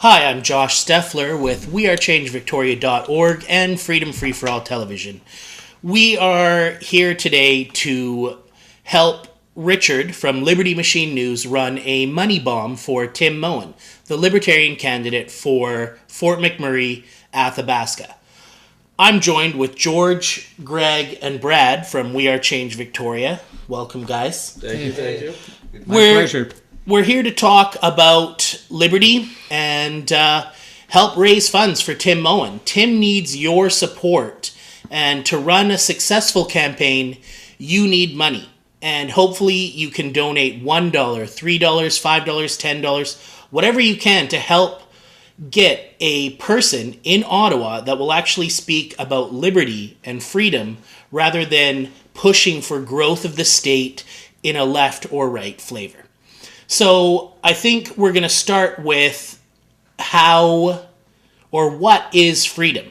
Hi, I'm Josh Steffler with wearechange.victoria.org and Freedom Free for All Television. We are here today to help Richard from Liberty Machine News run a money bomb for Tim Moen, the Libertarian candidate for Fort MacMurray, Athabaska. I'm joined with George, Greg, and Brad from We Are Change Victoria. Welcome, guys. Thank you. My pleasure. We're here to talk about liberty and help raise funds for Tim Moen. Tim needs your support, and to run a successful campaign, you need money. And hopefully you can donate $1, $3, $5, $10, whatever you can to help get a person in Ottawa that will actually speak about liberty and freedom rather than pushing for growth of the state in a left or right flavor. So I think we're going to start with how or what is freedom.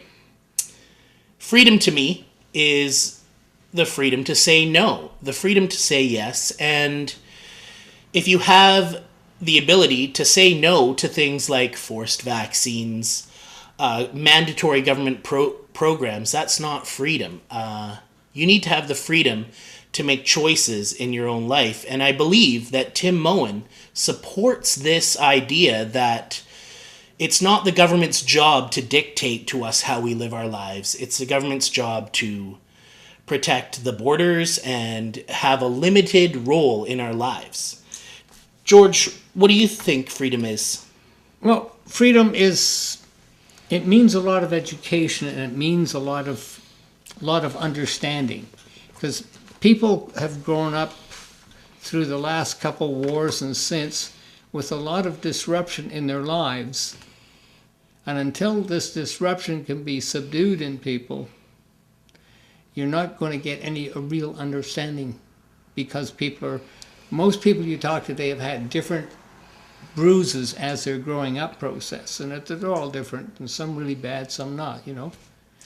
Freedom to me is the freedom to say no, the freedom to say yes. And if you have the ability to say no to things like forced vaccines, mandatory government programs, that's not freedom. You need to have the freedom to make choices in your own life. And I believe that Tim Moen supports this idea that it's not the government's job to dictate to us how we live our lives. It's the government's job to protect the borders and have a limited role in our lives. George, what do you think freedom is? Well, freedom it means a lot of education, and it means a lot of understanding, because people have grown up through the last couple wars and since with a lot of disruption in their lives. And until this disruption can be subdued in people, you're not going to get a real understanding, because most people you talk to today have had different bruises as their growing up process, and they're all different, and some really bad, some not,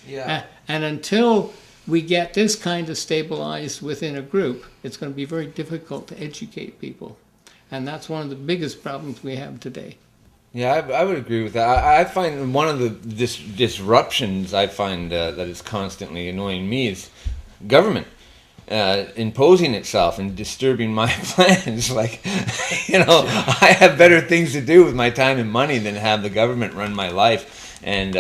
Yeah. And until we get this kind of stabilized within a group, it's going to be very difficult to educate people. And that's one of the biggest problems we have today. Yeah, I would agree with that. I find one of the disruptions I find that is constantly annoying me is government imposing itself and disturbing my plans. Like, I have better things to do with my time and money than have the government run my life and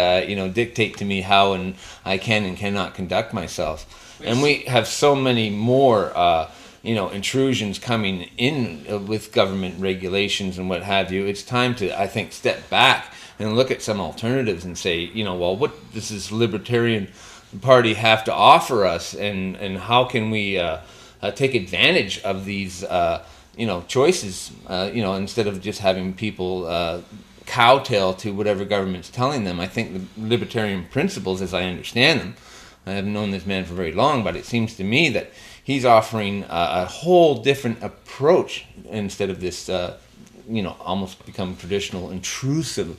dictate to me how and I can and cannot conduct myself. And we have so many more intrusions coming in with government regulations and what have you. It's time to, I think, step back and look at some alternatives and say, what does this Libertarian Party have to offer us, and how can we take advantage of these choices, instead of just having people kowtow to whatever government's telling them. I think the libertarian principles, as I understand them, I haven't known this man for very long, but it seems to me that he's offering a whole different approach instead of this, almost become traditional intrusive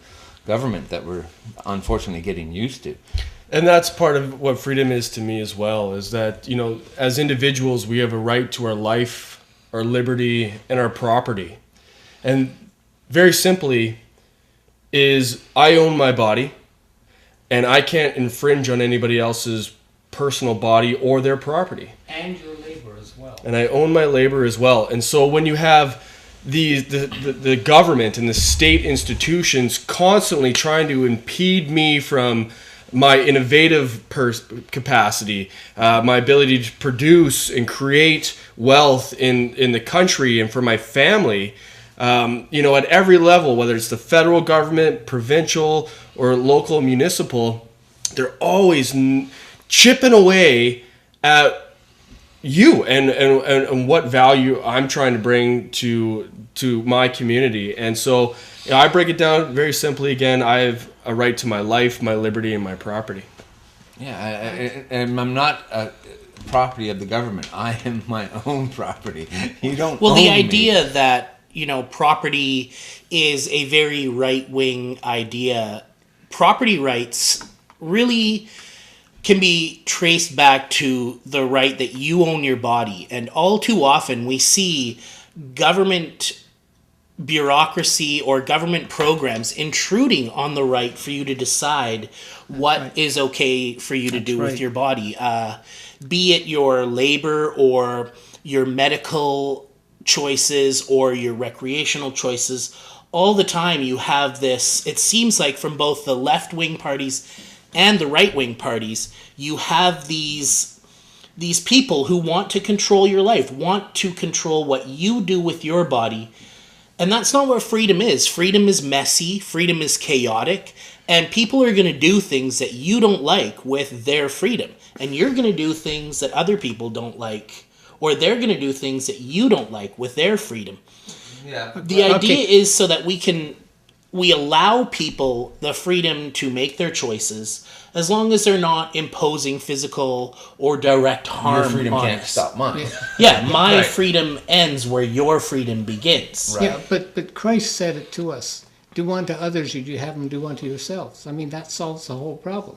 government that we're unfortunately getting used to. And that's part of what freedom is to me as well, is that, as individuals, we have a right to our life, our liberty, and our property. And very simply is I own my body, and I can't infringe on anybody else's personal body or their property. And your labor as well. And I own my labor as well. And so when you have the government and the state institutions constantly trying to impede me from my innovative capacity, my ability to produce and create wealth in the country and for my family, at every level, whether it's the federal government, provincial, or local municipal, they're always chipping away at you and what value I'm trying to bring to my community. And so I break it down very simply. Again, I have a right to my life, my liberty, and my property. Yeah, and I'm not a property of the government. I am my own property. You don't Well, own the me. idea that, property is a very right-wing idea. Property rights really can be traced back to the right that you own your body. And all too often we see government bureaucracy or government programs intruding on the right for you to decide what is okay for you to do with your body. Be it your labor or your medical choices or your recreational choices. All the time you have this, it seems like from both the left-wing parties and the right-wing parties, you have these people who want to control your life, want to control what you do with your body. And that's not what freedom is. Freedom is messy, freedom is chaotic, and people are going to do things that you don't like with their freedom. And you're going to do things that other people don't like, or they're going to do things that you don't like with their freedom. Yeah. The idea is so that we allow people the freedom to make their choices as long as they're not imposing physical or direct harm Your freedom on can't us. stop mine. Yeah, my Right. freedom ends where your freedom begins. Right. Yeah, but Christ said it to us. Do unto others as you have them do unto yourselves. I mean, that solves the whole problem.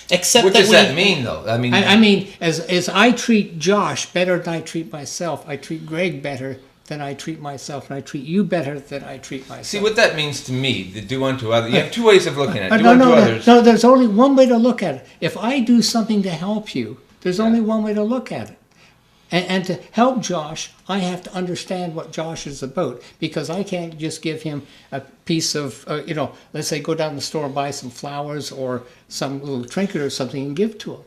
Except What that does that mean, though? I mean, I mean, as I treat Josh better than I treat myself, I treat Greg better than I treat myself, and I treat you better than I treat myself. see what that means to me. The do unto others. You have two ways of looking at it. Do No, unto no, others. no, there's only one way to look at it. If I do something to help you, there's only one way to look at it. And to help Josh, I have to understand what Josh is about, because I can't just give him a piece of, let's say go down to the store and buy some flowers or some little trinket or something and give to him.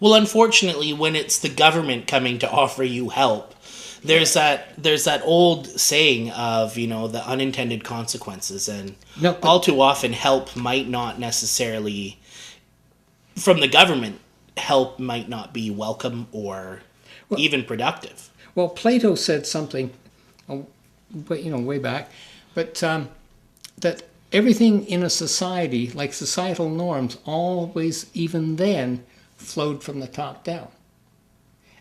Well, unfortunately, when it's the government coming to offer you help, there's that old saying of, the unintended consequences, and all too often help might not necessarily, from the government, help might not be welcome or even productive. Well, Plato said something, way back, but that everything in a society, like societal norms, always, even then, flowed from the top down.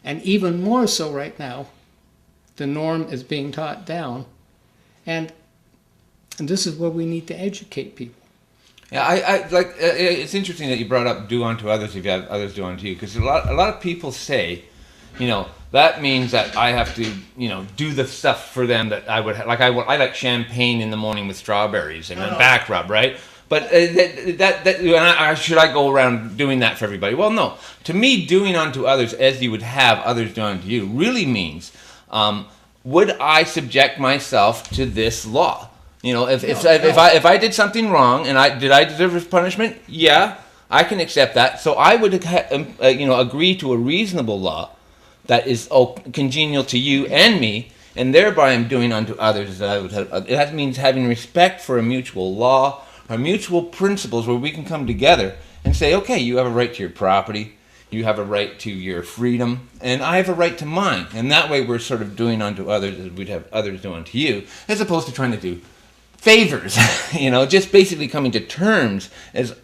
And even more so right now, the norm is being taught down, and this is where we need to educate people. Yeah, I like. It's interesting that you brought up "do unto others if you have others do unto you," because a lot of people say, that means that I have to, do the stuff for them that I would like. I like champagne in the morning with strawberries and a back rub, right? But should I go around doing that for everybody? Well, no. To me, doing unto others as you would have others do unto you really means, would I subject myself to this law? If I did something wrong and I deserve punishment? Yeah, I can accept that. So I would agree to a reasonable law that is congenial to you and me, and thereby I'm doing unto others that I would have. That means having respect for a mutual law, or mutual principles where we can come together and say, okay, you have a right to your property, you have a right to your freedom, and I have a right to mine. And that way we're sort of doing unto others as we'd have others do unto you, as opposed to trying to do favors, just basically coming to terms as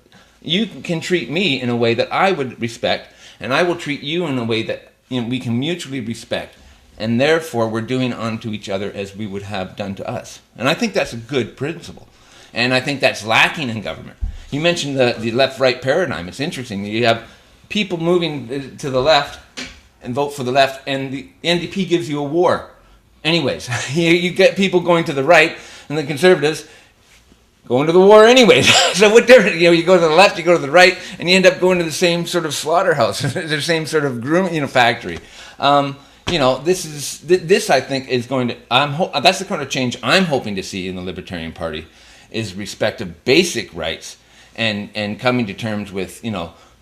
you can treat me in a way that I would respect, and I will treat you in a way that we can mutually respect, and therefore we're doing unto each other as we would have done to us. And I think that's a good principle, and I think that's lacking in government. You mentioned the left-right paradigm. It's interesting. You have people moving to the left and vote for the left, and the NDP gives you a war. Anyways, you get people going to the right, and the Conservatives going to the war anyways. So what difference? You go to the left, you go to the right, and you end up going to the same sort of slaughterhouse, the same sort of grooming, factory. This I think is going to. That's the kind of change I'm hoping to see in the Libertarian Party, is respect of basic rights, and coming to terms with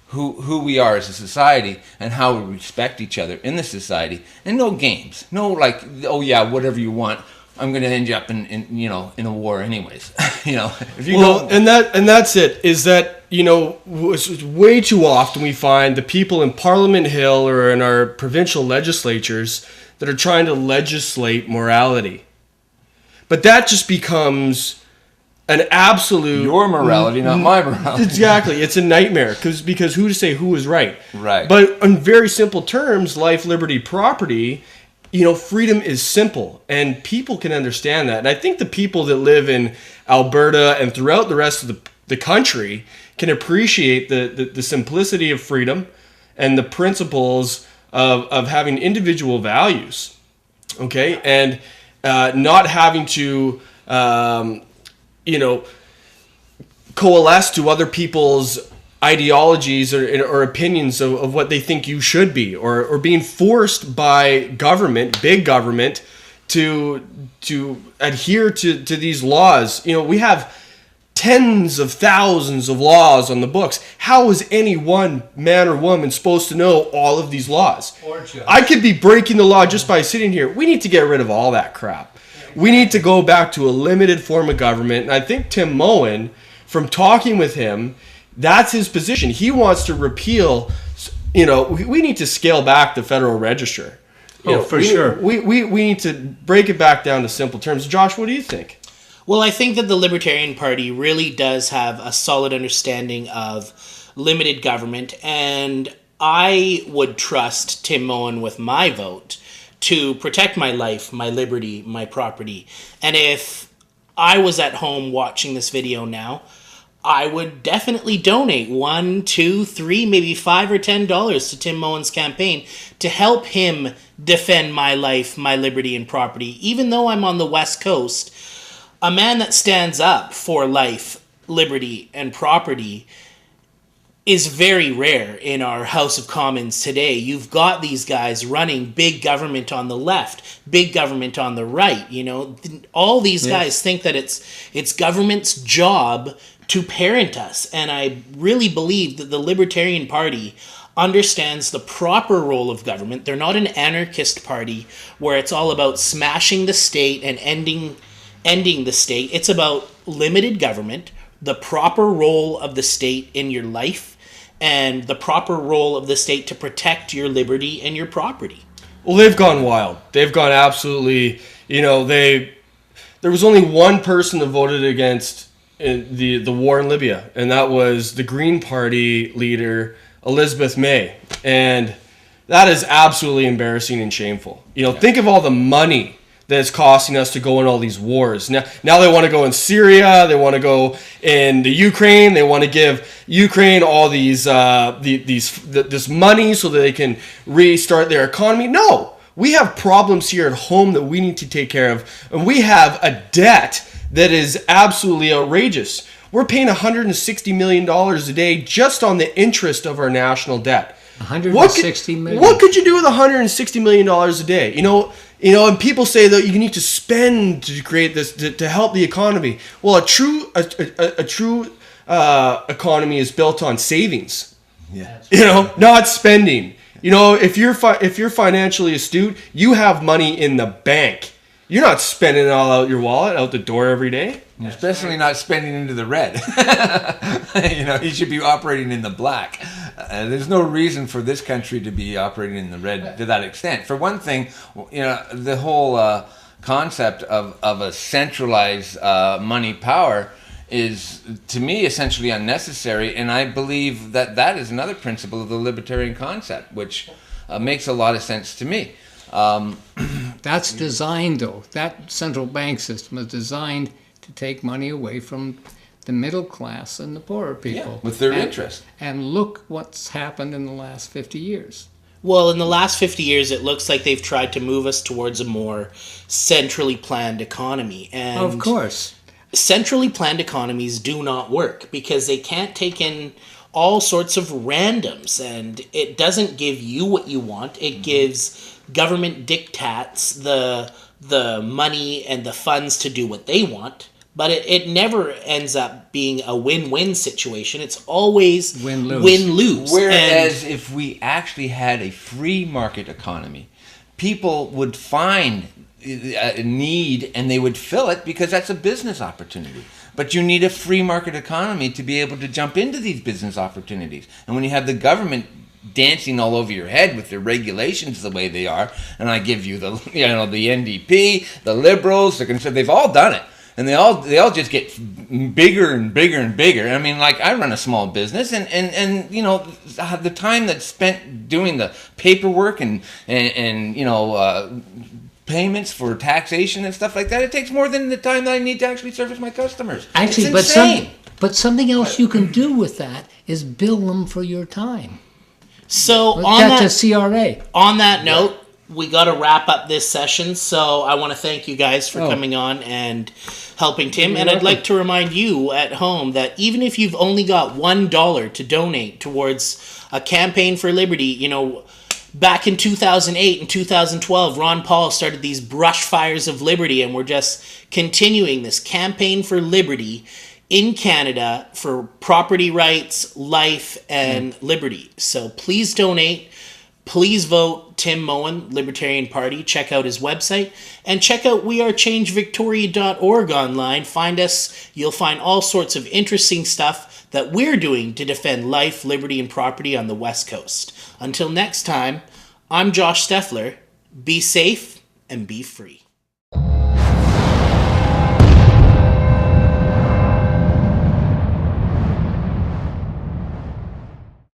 who we are as a society and how we respect each other in the society, and no games, no whatever you want. I'm going to end you up in a war anyways. If you go, and that's it. Is that way too often we find the people in Parliament Hill or in our provincial legislatures that are trying to legislate morality, but that just becomes an absolute your morality, not my morality. Exactly, it's a nightmare because who to say who is right? Right. But in very simple terms, life, liberty, property. Freedom is simple, and people can understand that. And I think the people that live in Alberta and throughout the rest of the country can appreciate the simplicity of freedom and the principles of having individual values, okay? And not having to coalesce to other people's ideologies or opinions of what they think you should be, or being forced by government, big government, to adhere to these laws. We have tens of thousands of laws on the books. How is any one man or woman supposed to know all of these laws? I could be breaking the law just by sitting here. We need to get rid of all that crap. We need to go back to a limited form of government. And I think Tim Moen, from talking with him, that's his position. He wants to repeal, we need to scale back the Federal Register. Sure. We need to break it back down to simple terms. Josh, what do you think? Well, I think that the Libertarian Party really does have a solid understanding of limited government, and I would trust Tim Moen with my vote to protect my life, my liberty, my property. And if I was at home watching this video now, I would definitely donate $1, $2, $3, maybe $5 or $10 to Tim Moen's campaign to help him defend my life, my liberty, and property. Even though I'm on the West Coast, a man that stands up for life, liberty, and property is very rare in our House of Commons today. You've got these guys running big government on the left, big government on the right. All these guys think that it's government's job to parent us. And I really believe that the Libertarian Party understands the proper role of government. They're not an anarchist party where it's all about smashing the state and ending the state. It's about limited government, the proper role of the state in your life, and the proper role of the state to protect your liberty and your property. Well, they've gone wild. They've gone absolutely, there was only one person that voted against the war in Libya, and that was the Green Party leader, Elizabeth May. And that is absolutely embarrassing and shameful. Think of all the money that it's costing us to go in all these wars. Now they want to go in Syria, they want to go in the Ukraine, they want to give Ukraine all this money so that they can restart their economy. No, we have problems here at home that we need to take care of, and we have a debt that is absolutely outrageous. We're paying $160 million a day just on the interest of our national debt. $160 million. What could you do with $160 million a day? And people say that you need to spend to create this to help the economy. Well, a true economy is built on savings. Yeah. Not spending. If you're financially astute, you have money in the bank. You're not spending it all out your wallet, out the door every day. Especially not spending into the red. You should be operating in the black. There's no reason for this country to be operating in the red to that extent. For one thing, the whole concept of a centralized money power is, to me, essentially unnecessary. And I believe that is another principle of the libertarian concept, which makes a lot of sense to me. That's designed, though. That central bank system is designed to take money away from the middle class and the poorer people. With their interest. And look what's happened in the last 50 years. Well, in the last 50 years, it looks like they've tried to move us towards a more centrally planned economy. And of course. Centrally planned economies do not work because they can't take in all sorts of randoms, and it doesn't give you what you want. It gives government diktats the money and the funds to do what they want, but it never ends up being a win-win situation. It's always win-lose. Whereas if we actually had a free market economy, people would find a need and they would fill it because that's a business opportunity. But you need a free market economy to be able to jump into these business opportunities. And when you have the government dancing all over your head with their regulations the way they are, and I give you the NDP, the Liberals, the Conservatives, they've all done it. And they all just get bigger and bigger and bigger. I mean, like, I run a small business, and the time that's spent doing the paperwork and payments for taxation and stuff like that, it takes more than the time that I need to actually service my customers. Actually, but something else you can do with that is bill them for your time. So That's a CRA. On that note, we got to wrap up this session, so I want to thank you guys for coming on and helping Tim. And I'd like to remind you at home that even if you've only got $1 to donate towards a campaign for liberty, you know, back in 2008 and 2012, Ron Paul started these brush fires of liberty, and we're just continuing this campaign for liberty in Canada for property rights, life, and liberty. So please donate. Please vote Tim Moen, Libertarian Party. Check out his website. And check out wearechange.victoria.org online. Find us. You'll find all sorts of interesting stuff that we're doing to defend life, liberty, and property on the West Coast. Until next time, I'm Josh Steffler. Be safe and be free.